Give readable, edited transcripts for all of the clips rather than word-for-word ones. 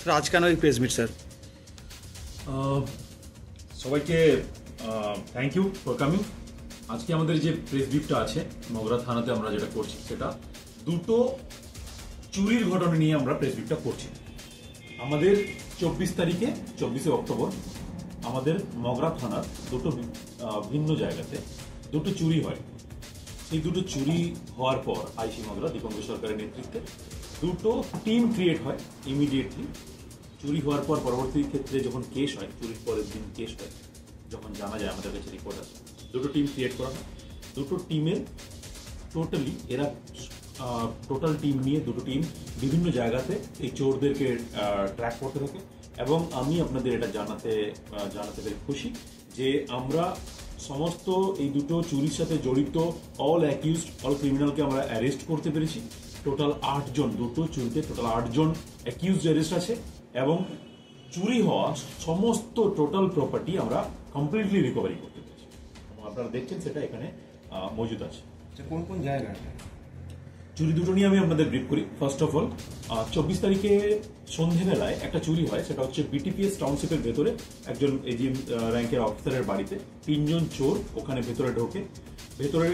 Sir আজ কেন এই প্রেস মিট স্যার? সবাইকে থ্যাংক ইউ ফর কামিং। আজকে আমাদের যে প্রেস ব্রিফটা আছে মগরা থানাতে আমরা যেটা করছি সেটা দুটো চুরির ঘটনা নিয়ে আমরা প্রেস ব্রিফটা করছি। আমাদের 24 তারিখে 24শে অক্টোবর আমাদের মগরা থানার দুটো ভিন্ন জায়গাতে দুটো চুরি হয়। সেই দুটো চুরি হওয়ার পর আইসি মগরা দীপঙ্কর সরকারের নেতৃত্বে দুটো টিম ক্রিয়েট হয় ইমিডিয়েটলি। চুরি হওয়ার পর পরবর্তী ক্ষেত্রে যখন কেস হয়, চুরির পরের দিন কেস হয়, যখন জানা যায় আমাদের কাছে রিপোর্ট আছে, দুটো টিম ক্রিয়েট করা হয়। দুটো টিমের টোটাল টিম নিয়ে দুটো টিম বিভিন্ন জায়গাতে এই চোরদেরকে ট্র্যাক করতে থাকে। এবং আমি আপনাদের এটা জানাতে পেরে খুশি যে আমরা সমস্ত এই দুটো চুরির সাথে জড়িত অল ক্রিমিনালকে আমরা অ্যারেস্ট করতে পেরেছি। টোটাল 8 জন, দুটো চুরিতে টোটাল 8 জন অ্যাকিউজড অ্যারেস্ট আছে এবং চুরি হওয়া সমস্ত টোটাল প্রপার্টি আমরা কমপ্লিটলি রিকভারি করতে পেরেছি। আপনারা দেখছেন সেটা এখানে মজুদ আছে। কোন কোন জায়গায় চুরি দুটো নিয়ে আমি আপনাদের ব্রিফ করি। ফার্স্ট অফ অল 24 তারিখে সন্ধেবেলায় একটা চুরি হয়, সেটা হচ্ছে বিটিপিএস টাউনশিপের ভেতরে একজন এজিএম র্যাঙ্কের অফিসারের বাড়িতে 3 জন চোর ওখানে ভেতরে ঢোকে। ভেতরে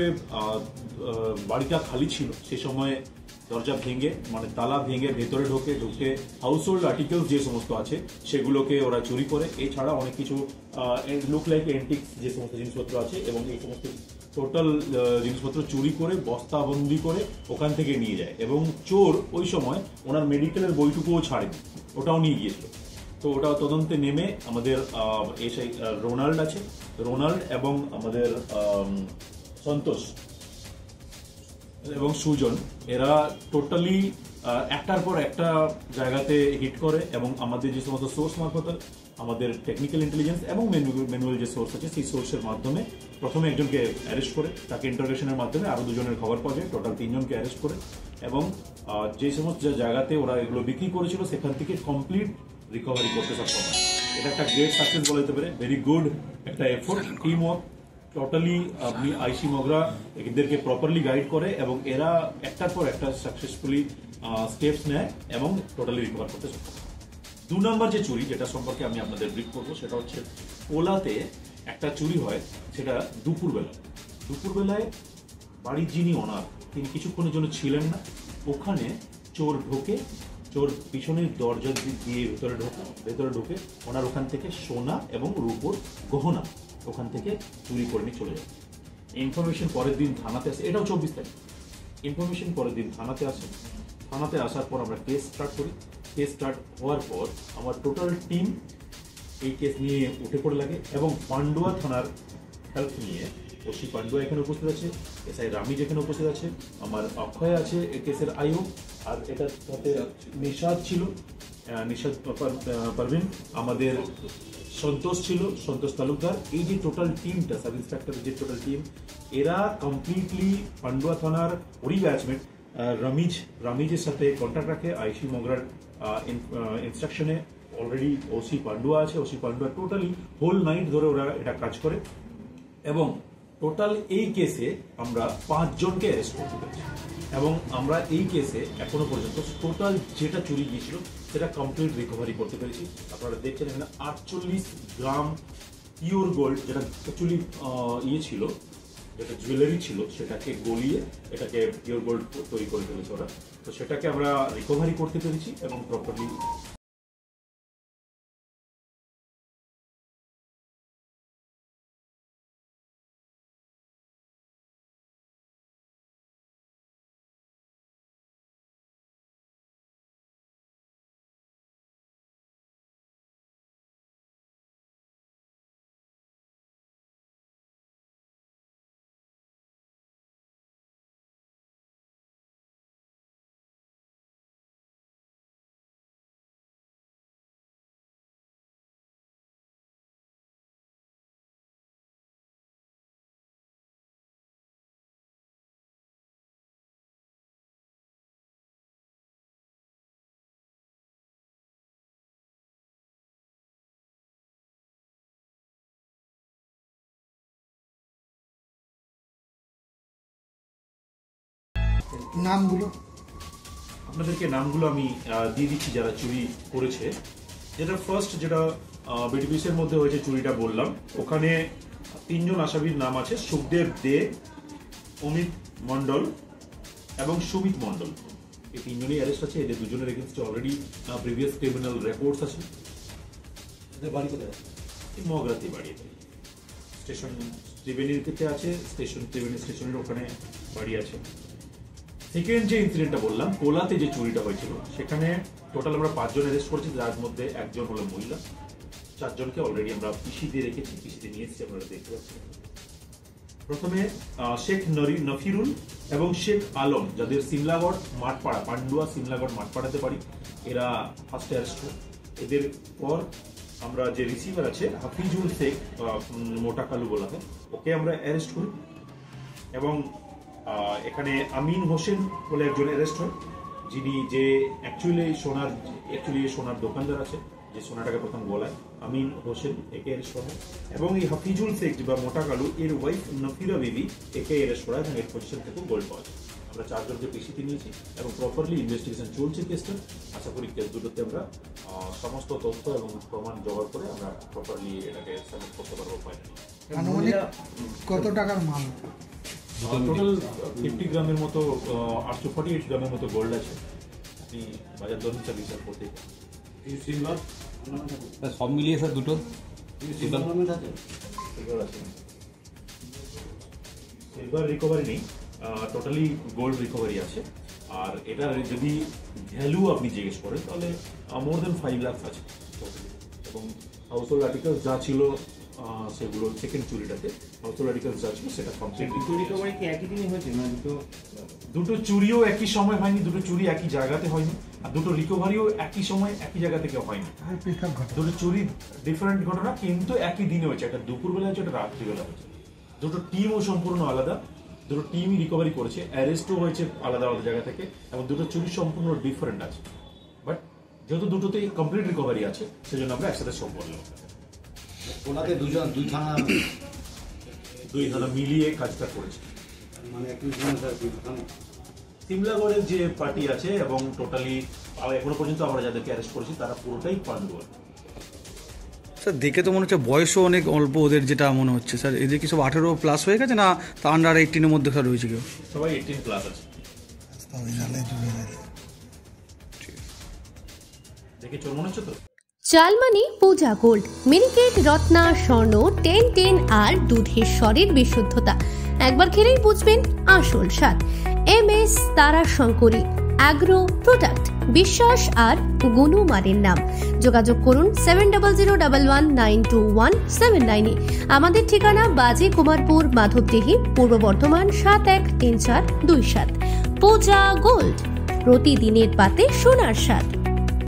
বাড়িটা খালি ছিল, সে সময় দরজা ভেঙে মানে তালা ভেঙে ভেতরে ঢুকে হাউস হোল্ড আর্টিকেলস যে সমস্ত আছে সেগুলোকে ওরা চুরি করে। এছাড়া অনেক কিছু লুক লাইক এন্টিক্স যে সমস্ত জিনিসপত্র আছে এবং এই সমস্ত টোটাল জিনিসপত্র চুরি করে বস্তাবন্দি করে ওখান থেকে নিয়ে যায়। এবং চোর ওই সময় ওনার মেডিকেলের বইটুকুও ছাড়েনি, ওটাও নিয়ে গিয়েছিল। তো ওটা তদন্তে নেমে আমাদের রোনাল্ড এবং আমাদের সন্তোষ এবং সুজন, এরা টোটালি একটার পর একটা জায়গাতে হিট করে এবং আমাদের যে সমস্ত সোর্স মারফত আমাদের টেকনিক্যাল ইন্টেলিজেন্স এবং ম্যানুয়াল যে সোর্স আছে সেই সোর্সের মাধ্যমে প্রথমে একজনকে অ্যারেস্ট করে তাকে ইন্টারোগেশনের মাধ্যমে আরো দুজনের খবর পাওয়া যায়। টোটাল 3 জনকে অ্যারেস্ট করে এবং যে সমস্ত জায়গাতে ওরা এগুলো বিক্রি করেছিল সেখান থেকে কমপ্লিট রিকভারি করতে সক্ষম হয়। এটা একটা গ্রেট সাকসেস বলা যেতে পারে, ভেরি গুড একটা এফোর্ট, টিম ওয়ার্ক। টোটালি আপনি আইসি মগরা এদেরকে প্রপারলি গাইড করে এবং এরা একটার পর একটা সাকসেসফুলি স্টেপস নেয় এবং টোটালি রিকভার করতে সক্ষম। 2 নম্বর যে চুরি যেটা সম্পর্কে আমি আপনাদের ব্রিফ করবো সেটা হচ্ছে ওলাতে একটা চুরি হয়, সেটা দুপুরবেলায় বাড়ির যিনি ওনার তিনি কিছুক্ষণের জন্য ছিলেন না, ওখানে চোর পিছনের দরজা দিয়ে ভেতরে ঢুকে ওনার ওখান থেকে সোনা এবং রূপোর গহনা ওখান থেকে চুরি করে নিয়ে চলে যায়। ইনফরমেশন পরের দিন থানাতে আসে, এটাও 24 তারিখ। ইনফরমেশন পরের দিন থানাতে আসে, থানাতে আসার পর আমরা কেস স্টার্ট করি। কেস স্টার্ট হওয়ার পর আমার টোটাল টিম এই কেস নিয়ে উঠে পড়ে লাগে এবং পান্ডুয়া থানার হেল্প নিয়ে ওসি পান্ডুয়া এখানে উপস্থিত আছে, এসআই রামিজ এখানে উপস্থিত আছে, আমার অক্ষয় আছে এই কেসের আইও, আর এটার সাথে নিশাদ পারভিন, আমাদের সন্তোষ ছিল, সন্তোষ তালুকদার। এই যে টোটাল টিমটা, সাব ইন্সপেক্টরের যে টোটাল টিম, এরা কমপ্লিটলি পান্ডুয়া থানার ওরই ব্যাচমেট রামিজের সাথে কন্ট্যাক্ট রাখে। আইসি মগরার ইনস্ট্রাকশনে অলরেডি ওসি পান্ডুয়া আছে, OC Pandua totally whole night ধরে ওরা এটা কাজ করে এবং টোটাল এই কেসে আমরা 5 জনকে অ্যারেস্ট করতে পেরেছি এবং আমরা এই কেসে এখনো পর্যন্ত টোটাল যেটা চুরি গিয়েছিল সেটা কমপ্লিট রিকভারি করতে পেরেছি। আপনারা দেখছেন এখানে 48 গ্রাম পিওর গোল্ড, যেটা অ্যাকচুয়ালি ছিল, যেটা জুয়েলারি ছিল, সেটাকে গলিয়ে এটাকে পিওর গোল্ড তৈরি করে ফেলেছে ওরা। তো সেটাকে আমরা রিকভারি করতে পেরেছি এবং প্রপারলি নামগুলো আপনাদেরকে নামগুলো আমি দিয়ে দিচ্ছি যারা চুরি করেছে। যেটা ফার্স্ট, যেটা বিডিপিসির মধ্যে হয়েছে চুরিটা বললাম, ওখানে 3 জন আসামির নাম আছে, সুখদেব দে, অমিত মন্ডল এবং সুমিত মন্ডল। এই 3 জনই অ্যারেস্ট আছে। এদের 2 জনের এগেইনস্টে অলরেডি প্রিভিয়াস ক্রিমিনাল রেকর্ডস আছে। বাড়ি কোথায়? এই মগরাতে বাড়ি, স্টেশন ত্রিবেণীর ক্ষেত্রে আছে, স্টেশন ত্রিবেণী স্টেশনের ওখানে বাড়ি আছে। সেকেন্ড যে ইনসিডেন্টটা বললাম, কোলাতে যে চুরিটা হয়েছিল, সেখানে টোটাল আমরা 5 জন অ্যারেস্ট করেছি, যার মধ্যে 1 জন হলো মহিলা। 4 জনকে অলরেডি আমরা পিসিতে রেখেছি, পিসিতে নিয়ে এসেছি, আপনারা দেখতে পাচ্ছেন। প্রথমে শেখ নফিরুল এবং শেখ আলম, যাদের সিমলাগড় মাঠপাড়া, পান্ডুয়া সিমলাগড় মাঠপাড়াতে বাড়ি, এরা ফার্স্ট অ্যারেস্ট হয়। এদের পর আমরা যে রিসিভার আছে হাফিজুল শেখ, মোটা কালু বলা হয়, ওকে আমরা অ্যারেস্ট করি। এবং এখানে আমিন হোসেন বলে একজন অ্যারেস্ট হয়, যিনি যে অ্যাকচুয়ালি সোনার দোকানদার আছে, যে সোনাটাকে প্রথম গলায়, আমিন হোসেন, একে অ্যারেস্ট করা হয়। এবং এই হাফিজুল শেখ বা মোটা কালু, এর ওয়াইফ নফিরা বিবি, একে অ্যারেস্ট করা হয় এবং এর পজিশন থেকে গোল্ড পাওয়া যায়। আমরা 4 জনকে পিসিতে নিয়েছি এবং প্রপারলি ইনভেস্টিগেশন চলছে কেসটা। আশা করি কেস দুটোতে আমরা সমস্ত তথ্য এবং প্রমাণ জোগাড় করে আমরা প্রপারলি এটাকে সাবমিট করতে পারবো। আনুমানিক কত টাকার মাল? টোটাল 50 গ্রামের মতো, 848 গ্রামের মতো গোল্ড আছে। আপনি বাজার দর হিসাব করতে সব মিলিয়ে স্যার দুটো সিলভার রিকভারি নেই, টোটালি গোল্ড রিকভারি আছে। আর এটার যদি ভ্যালু আপনি জিজ্ঞেস করেন তাহলে মোর দেন 5 লাখ আছে। এবং হাউস হোল্ড আর্টিকেলস যা ছিল সেগুলো সেকেন্ড চুরিটাতে হাউস হোল্ড আর্টিকেলস যা ছিল সেটা কমপ্লিটলি রিকভারি কি একই দিনই হয়েছে না? দুটো চুরিও একই সময় হয়নি, দুটো চুরি একই জায়গাতে হয়নি, আর দুটো রিকভারিও একই সময় একই জায়গা থেকে হয়নি। দুটো চুরি ডিফারেন্ট ঘটনা, কিন্তু একই দিনে হয়েছে। একটা দুপুরবেলা হয়েছে, একটা রাত্রিবেলা হয়েছে। দুটো টিমও সম্পূর্ণ আলাদা, দুটো টিমই রিকভারি করেছে, অ্যারেস্টও হয়েছে আলাদা আলাদা জায়গা থেকে, এবং দুটো চুরি সম্পূর্ণ ডিফারেন্ট আছে। বাট যেহেতু দুটোতেই কমপ্লিট রিকভারি আছে, সেজন্য আমরা একসাথে সব বললাম। ওনাকে দুই থানা মিলিয়ে কাজটা করেছে। মানে সিমলাগড়ের যে পার্টি আছে এবং টোটালি এখনো পর্যন্ত আমরা যাদেরকে অ্যারেস্ট করেছি তারা পুরোটাই পান্ডুয়া। স্যার দেখে তো মনে হচ্ছে বয়সও অনেক অল্প ওদের, যেটা মনে হচ্ছে। স্যার এদের কি সব 18+ হয়ে গেছে, না তা আন্ডার 18-এর মধ্যে স্যার রয়েছে কেউ? সবাই 18+ আছে। দেখে চোর মনে হচ্ছে তো? চালমানি পূজা গোল্ড, মিনিকেট, রত্না, স্বর্ণ, 10 আর দুধের স্বরের বিশুদ্ধতা। একবার খেলেই বুঝবেন আসল স্বাদ। MS তারা শঙ্করী অ্যাগ্রো প্রোডাক্ট, বিশ্বাস আর গুণমানের নাম। যোগাযোগ করুন 7001192179 আমাদের ঠিকানা বাজে কুমারপুর, মাধবদেহি, পূর্ব বর্ধমান 713427। পূজা গোল্ড, প্রতিদিনের পাতে সোনার স্বাদ।